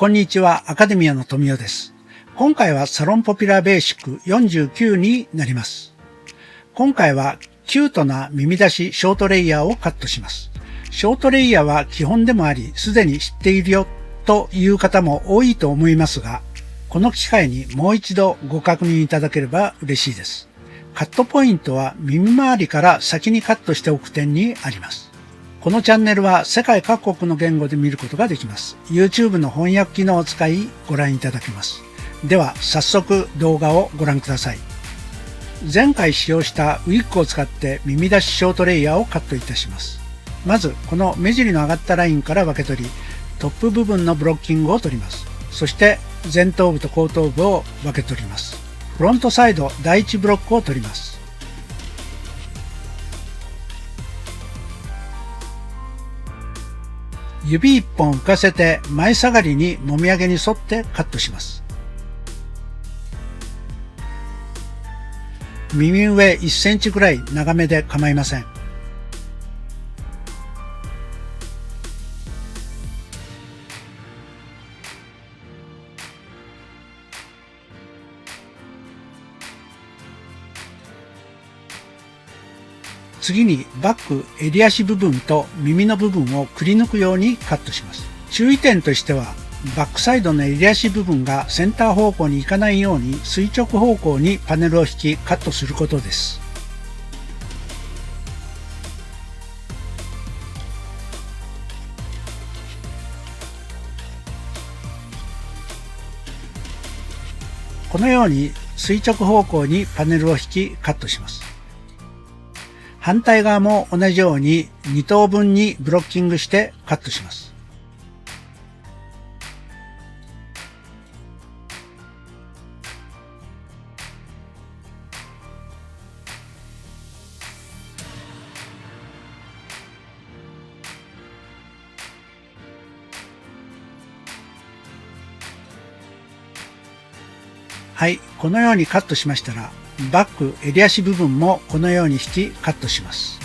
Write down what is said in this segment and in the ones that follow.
こんにちは、アカデミアの富代です。今回はサロンポピュラーベーシック49になります。今回はキュートな耳出しショートレイヤーをカットします。ショートレイヤーは基本でもあり、すでに知っているよという方も多いと思いますが、この機会にもう一度ご確認いただければ嬉しいです。カットポイントは耳周りから先にカットしておく点にあります。このチャンネルは世界各国の言語で見ることができます。YouTube の翻訳機能を使いご覧いただけます。では早速動画をご覧ください。前回使用したウィッグを使って耳出しショートレイヤーをカットいたします。まずこの目尻の上がったラインから分け取り、トップ部分のブロッキングを取ります。そして前頭部と後頭部を分け取ります。フロントサイド第1ブロックを取ります。指1本浮かせて前下がりにもみあげに沿ってカットします。耳上1センチくらい長めで構いません。次にバック襟足部分と耳の部分をくり抜くようにカットします。注意点としては、バックサイドの襟足部分がセンター方向に行かないように垂直方向にパネルを引きカットすることです。このように垂直方向にパネルを引きカットします。反対側も同じように2等分にブロッキングしてカットします。はい、このようにカットしましたら、バック襟足部分もこのように引きカットします。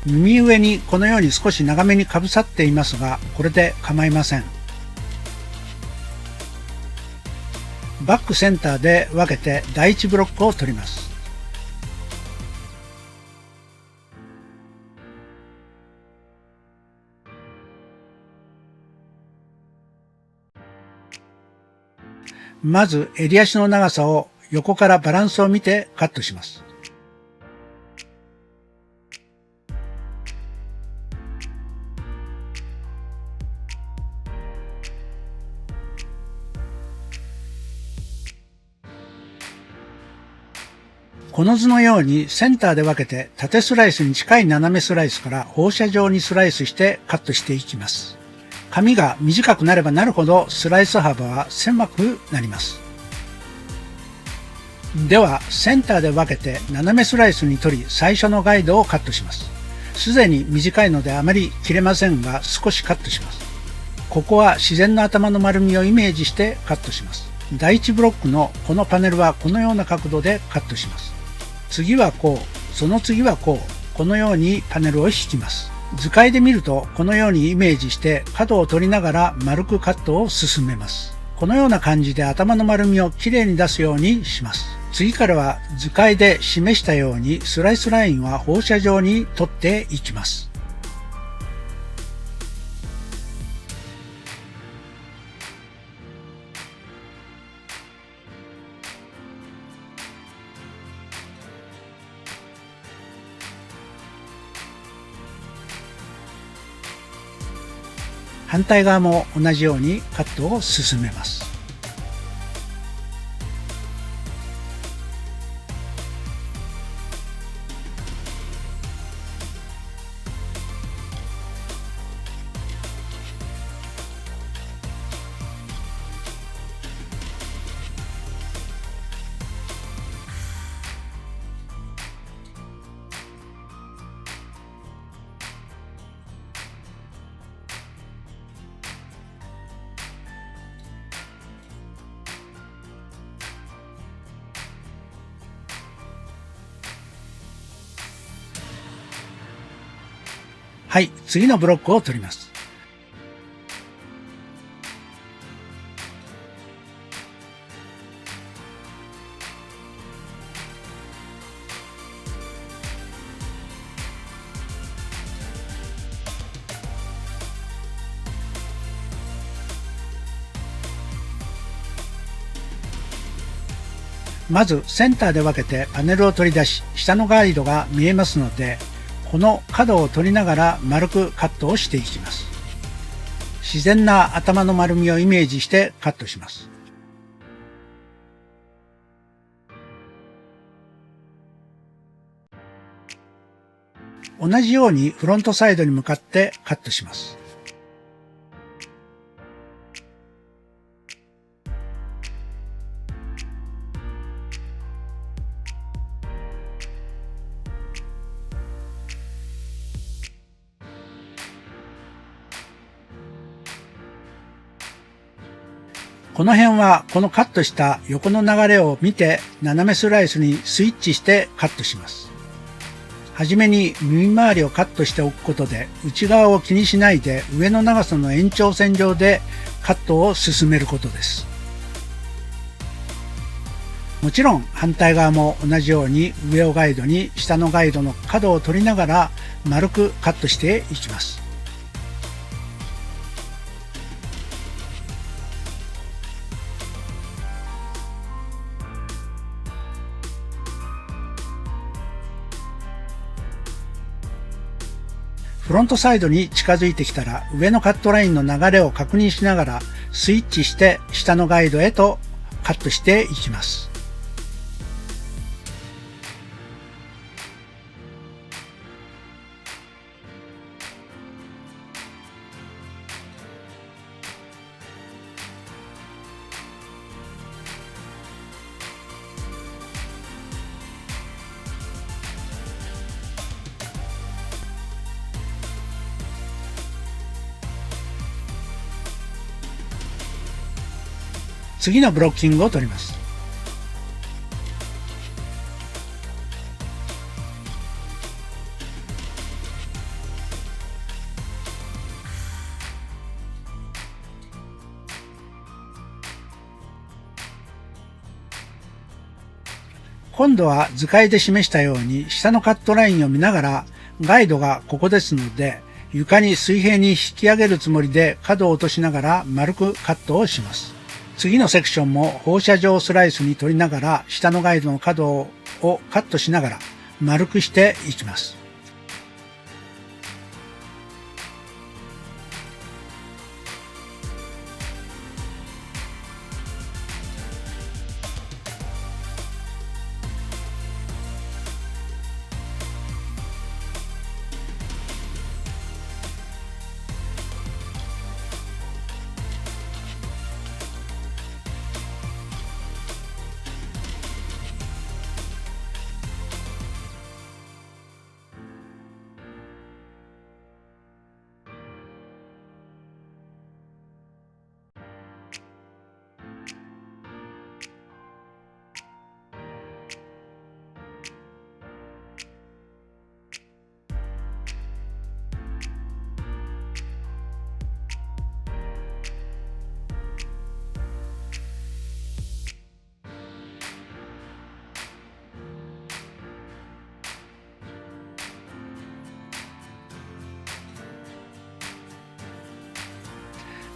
耳上にこのように少し長めにかぶさっていますが、これで構いません。バックセンターで分けて第1ブロックを取ります。まず襟足の長さを横からバランスを見てカットします。この図のようにセンターで分けて縦スライスに近い斜めスライスから放射状にスライスしてカットしていきます。髪が短くなればなるほどスライス幅は狭くなります。ではセンターで分けて斜めスライスに取り最初のガイドをカットします。すでに短いのであまり切れませんが少しカットします。ここは自然な頭の丸みをイメージしてカットします。第1ブロックのこのパネルはこのような角度でカットします。次はこう、その次はこう、このようにパネルを引きます。図解で見るとこのようにイメージして角を取りながら丸くカットを進めます。このような感じで頭の丸みをきれいに出すようにします。次からは図解で示したようにスライスラインは放射状に取っていきます。反対側も同じようにカットを進めます。はい、次のブロックを取ります。まずセンターで分けてパネルを取り出し、下のガイドが見えますので、この角を取りながら丸くカットをしていきます。自然な頭の丸みをイメージしてカットします。同じようにフロントサイドに向かってカットします。この辺はこのカットした横の流れを見て斜めスライスにスイッチしてカットします。はじめに耳周りをカットしておくことで内側を気にしないで上の長さの延長線上でカットを進めることです。もちろん反対側も同じように上をガイドに下のガイドの角を取りながら丸くカットしていきます。フロントサイドに近づいてきたら上のカットラインの流れを確認しながらスイッチして下のガイドへとカットしていきます。次のブロッキングを取ります。今度は図解で示したように下のカットラインを見ながらガイドがここですので床に水平に引き上げるつもりで角を落としながら丸くカットをします。次のセクションも放射状スライスに取りながら下のガイドの角をカットしながら丸くしていきます。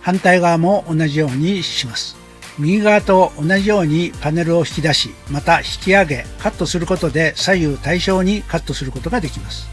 反対側も同じようにします。右側と同じようにパネルを引き出し、また引き上げ、カットすることで左右対称にカットすることができます。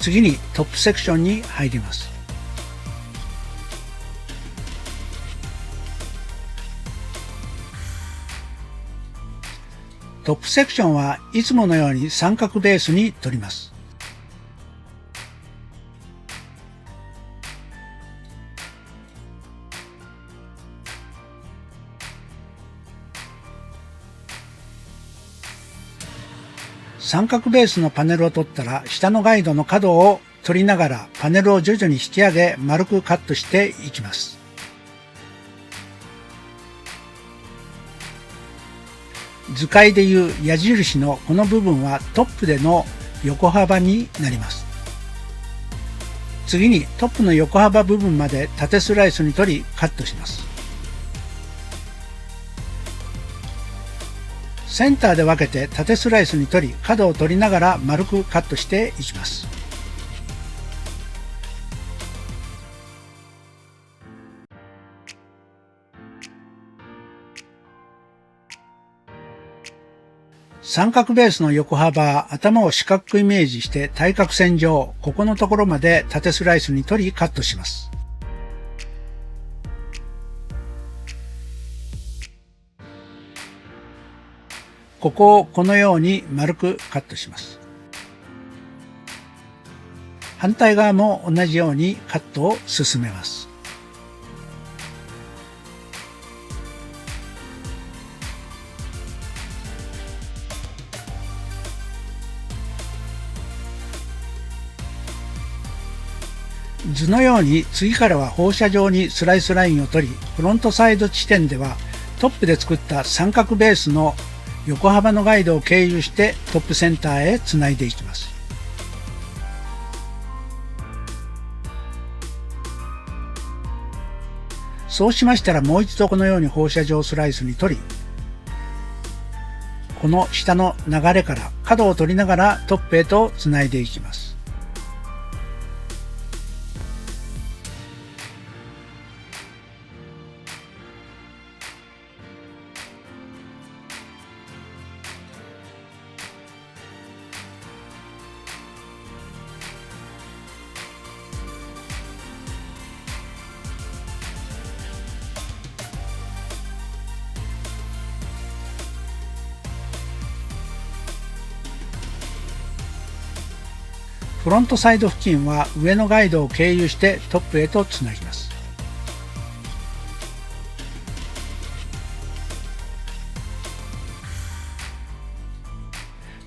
次にトップセクションに入ります。トップセクションはいつものように三角ベースに取ります。三角ベースのパネルを取ったら、下のガイドの角を取りながらパネルを徐々に引き上げ丸くカットしていきます。図解でいう矢印のこの部分はトップでの横幅になります。次にトップの横幅部分まで縦スライスに取りカットします。センターで分けて縦スライスに取り角を取りながら丸くカットしていきます。三角ベースの横幅、頭を四角くイメージして対角線上、ここのところまで縦スライスに取りカットします。ここをこのように丸くカットします。反対側も同じようにカットを進めます。図のように次からは放射状にスライスラインを取り、フロントサイド地点ではトップで作った三角ベースの横幅のガイドを経由してトップセンターへつないでいきます。そうしましたらもう一度このように放射状スライスに取り、この下の流れから角を取りながらトップへとつないでいきます。フロントサイド付近は上のガイドを経由してトップへとつなぎます。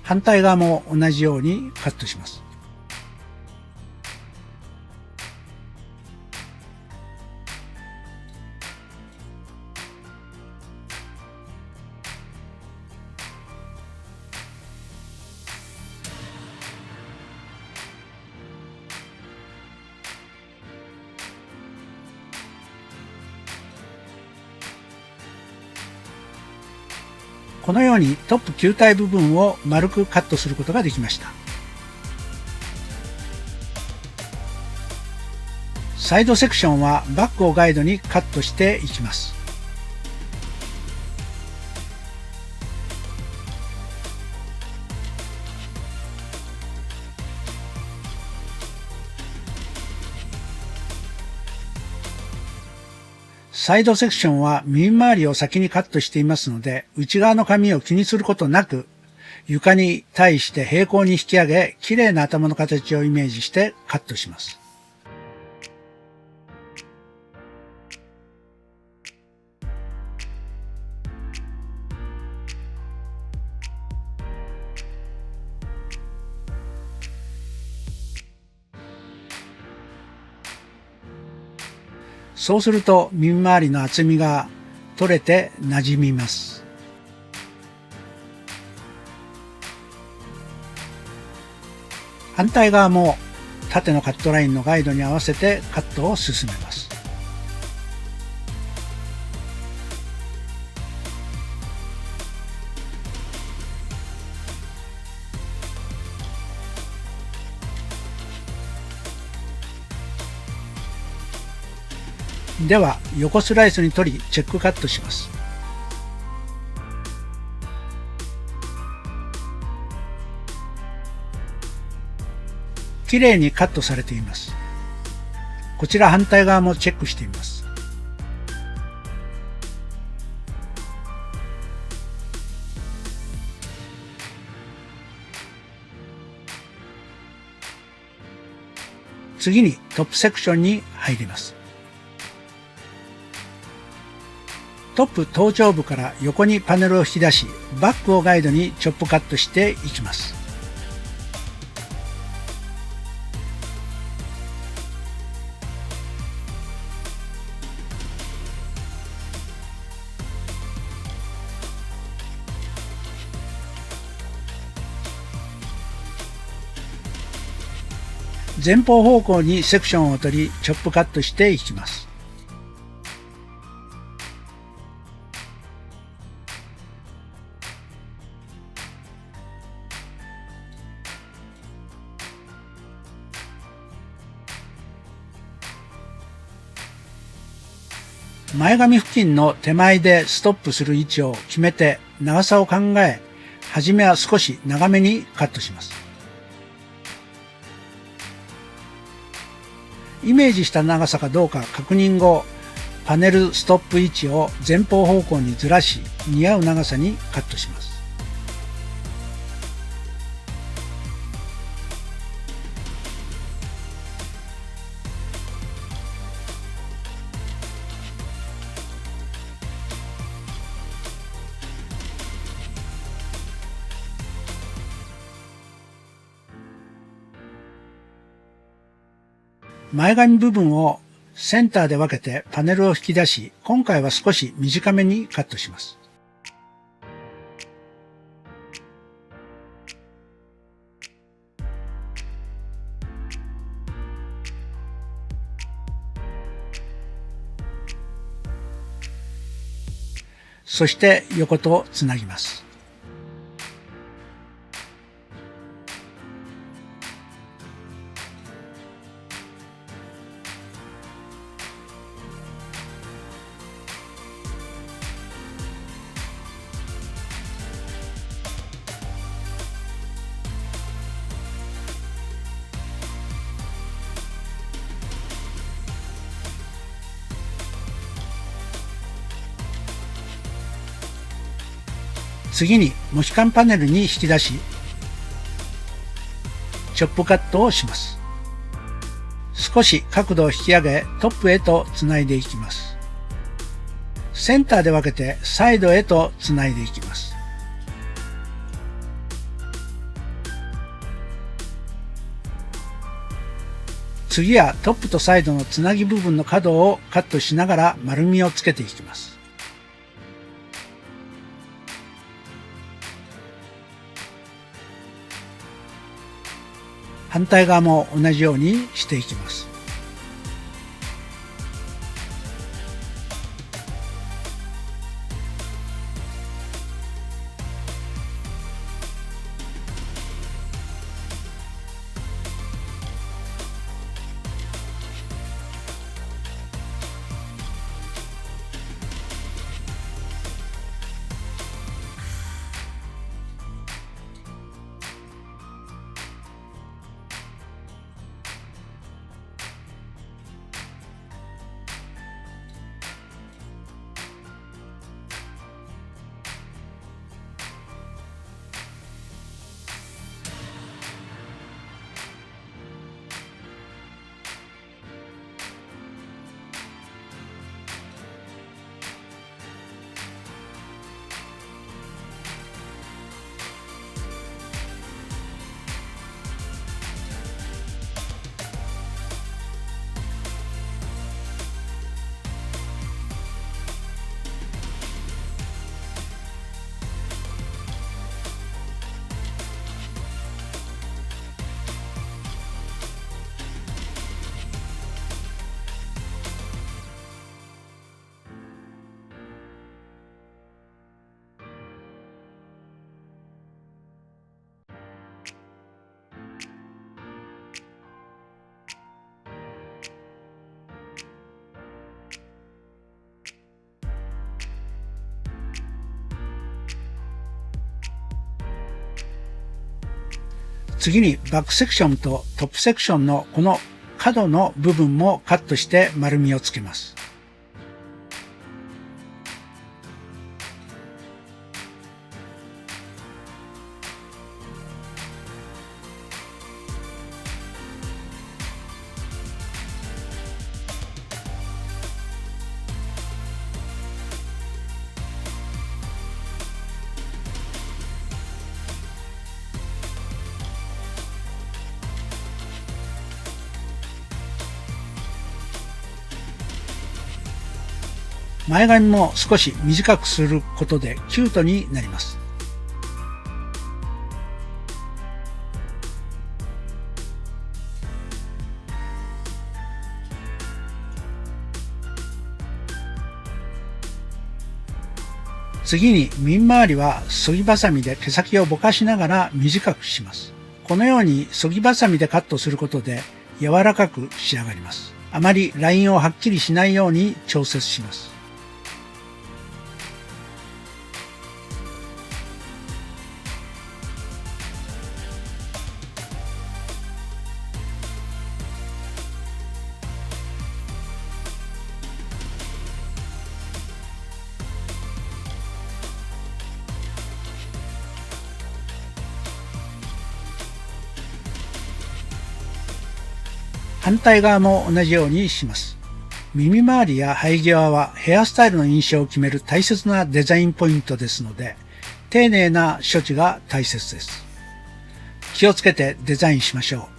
反対側も同じようにカットします。このようにトップ球体部分を丸くカットすることができました。サイドセクションはバックをガイドにカットしていきます。サイドセクションは耳周りを先にカットしていますので、内側の紙を気にすることなく、床に対して平行に引き上げ、綺麗な頭の形をイメージしてカットします。そうすると耳周りの厚みが取れて馴染みます。反対側も縦のカットラインのガイドに合わせてカットを進めます。では横スライスに取りチェックカットします。きれいにカットされています。こちら反対側もチェックしてみます。次にトップセクションに入ります。トップ頭頂部から横にパネルを引き出し、バックをガイドにチョップカットしていきます。前方方向にセクションを取り、チョップカットしていきます。前髪付近の手前でストップする位置を決めて長さを考え、はじめは少し長めにカットします。イメージした長さかどうか確認後、パネルストップ位置を前方方向にずらし、似合う長さにカットします。前髪部分をセンターで分けてパネルを引き出し、今回は少し短めにカットします。そして横とつなぎます。次にモヒカンパネルに引き出し、チョップカットをします。少し角度を引き上げトップへとつないでいきます。センターで分けてサイドへとつないでいきます。次はトップとサイドのつなぎ部分の角をカットしながら丸みをつけていきます。反対側も同じようにしていきます。次にバックセクションとトップセクションのこの角の部分もカットして丸みをつけます。前髪も少し短くすることでキュートになります。次に耳周りは削ぎバサミで毛先をぼかしながら短くします。このように削ぎバサミでカットすることで柔らかく仕上がります。あまりラインをはっきりしないように調節します。反対側も同じようにします。耳周りや生え際はヘアスタイルの印象を決める大切なデザインポイントですので、丁寧な処置が大切です。気をつけてデザインしましょう。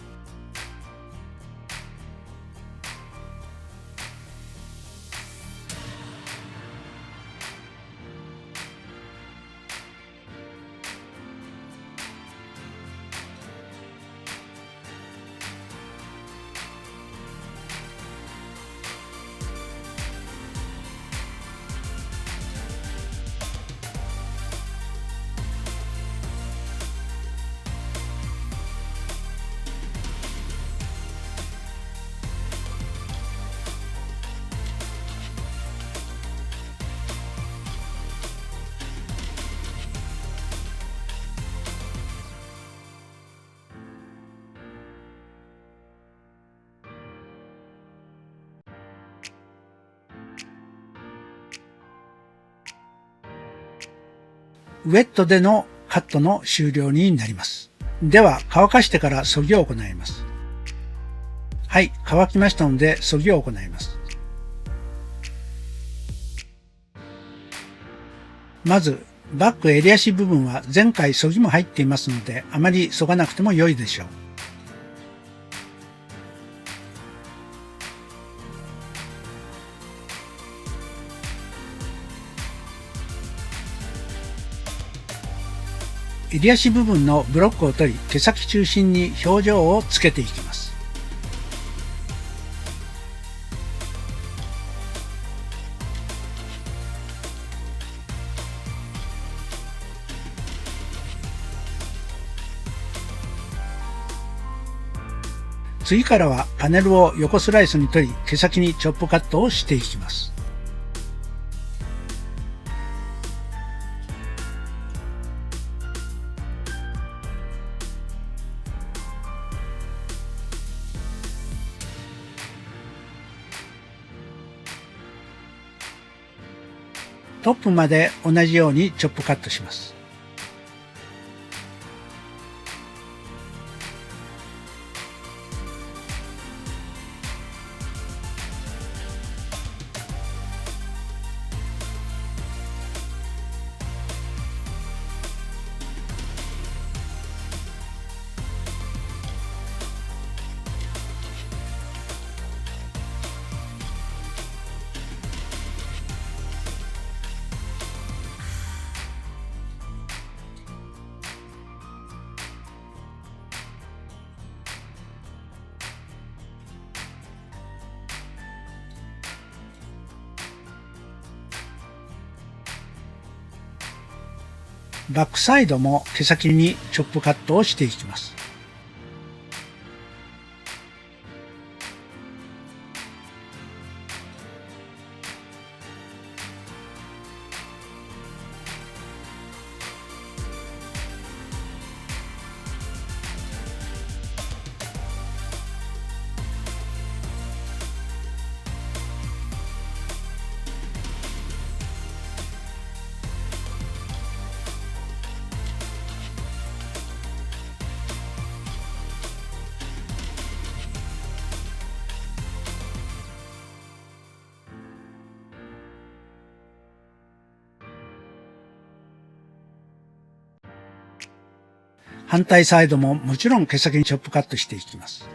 ウェットでのカットの終了になります。では乾かしてから削ぎを行います。はい、乾きましたので削ぎを行います。まずバック襟足部分は前回削ぎも入っていますのであまり削がなくても良いでしょう。襟足部分のブロックを取り毛先中心に表情をつけていきます。次からはパネルを横スライスに取り毛先にチョップカットをしていきます。トップまで同じようにチョップカットします。バックサイドも毛先にチョップカットをしていきます。反対サイドももちろん毛先にチョップカットしていきます。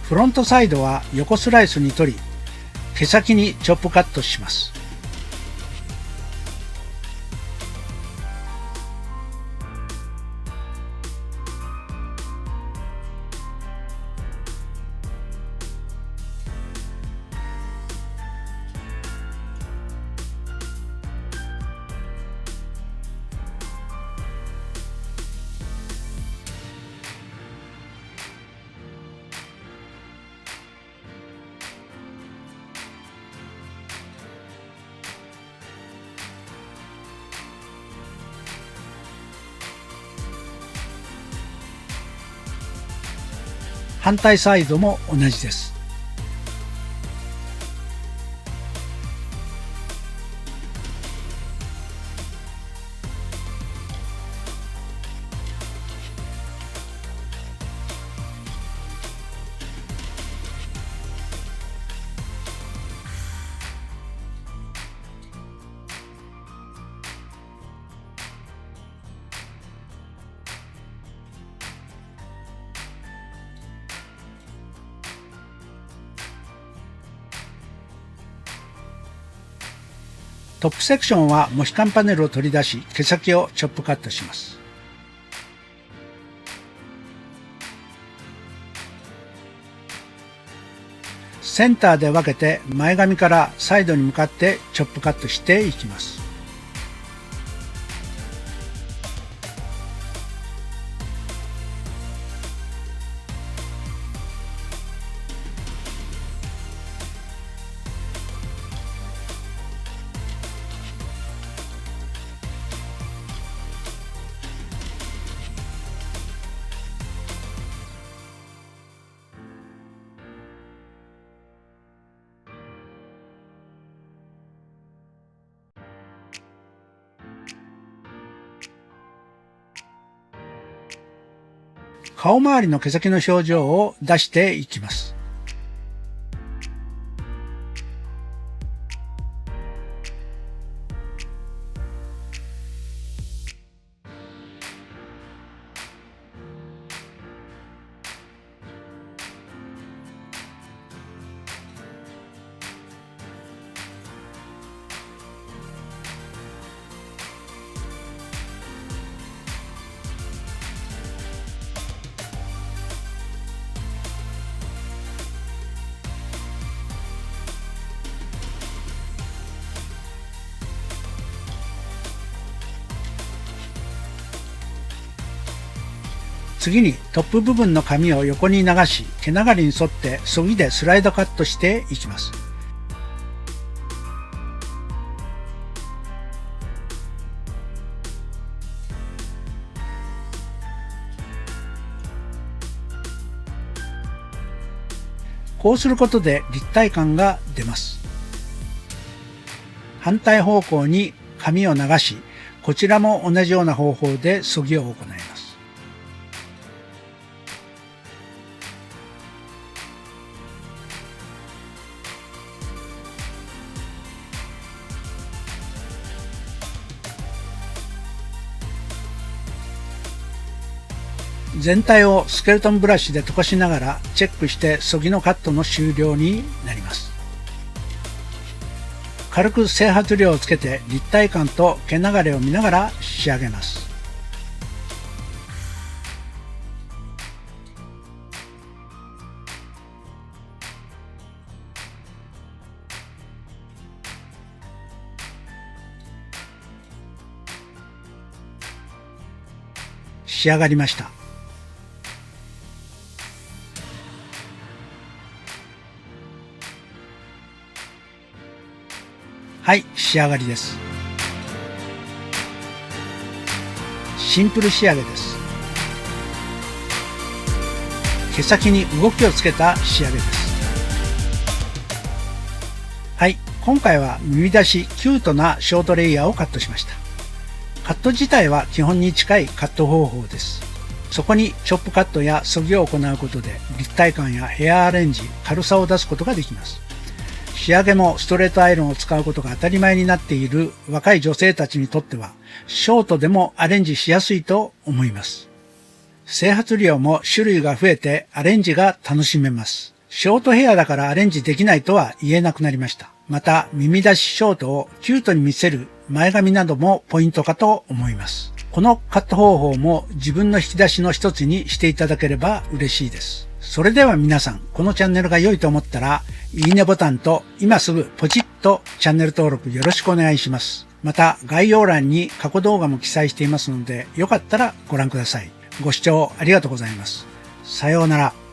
フロントサイドは横スライスに取り、毛先にチョップカットします。反対サイドも同じです。トップセクションはモヒカンパネルを取り出し、毛先をチョップカットします。センターで分けて前髪からサイドに向かってチョップカットしていきます。顔周りの毛先の表情を出していきます。次にトップ部分の髪を横に流し、毛流れに沿ってそぎでスライドカットしていきます。こうすることで立体感が出ます。反対方向に髪を流し、こちらも同じような方法でそぎを行います。全体をスケルトンブラシで溶かしながらチェックしてそぎのカットの終了になります。軽く整髪料をつけて立体感と毛流れを見ながら仕上げます。仕上がりました。はい、仕上がりです。シンプル仕上げです。毛先に動きをつけた仕上げです。はい、今回は耳出しキュートなショートレイヤーをカットしました。カット自体は基本に近いカット方法です。そこにチョップカットやそぎを行うことで立体感やヘアアレンジ、軽さを出すことができます。仕上げもストレートアイロンを使うことが当たり前になっている若い女性たちにとっては、ショートでもアレンジしやすいと思います。整髪量も種類が増えてアレンジが楽しめます。ショートヘアだからアレンジできないとは言えなくなりました。また、耳出しショートをキュートに見せる前髪などもポイントかと思います。このカット方法も自分の引き出しの一つにしていただければ嬉しいです。それでは皆さん、このチャンネルが良いと思ったら、いいねボタンと今すぐポチッとチャンネル登録よろしくお願いします。また概要欄に過去動画も記載していますので、よかったらご覧ください。ご視聴ありがとうございます。さようなら。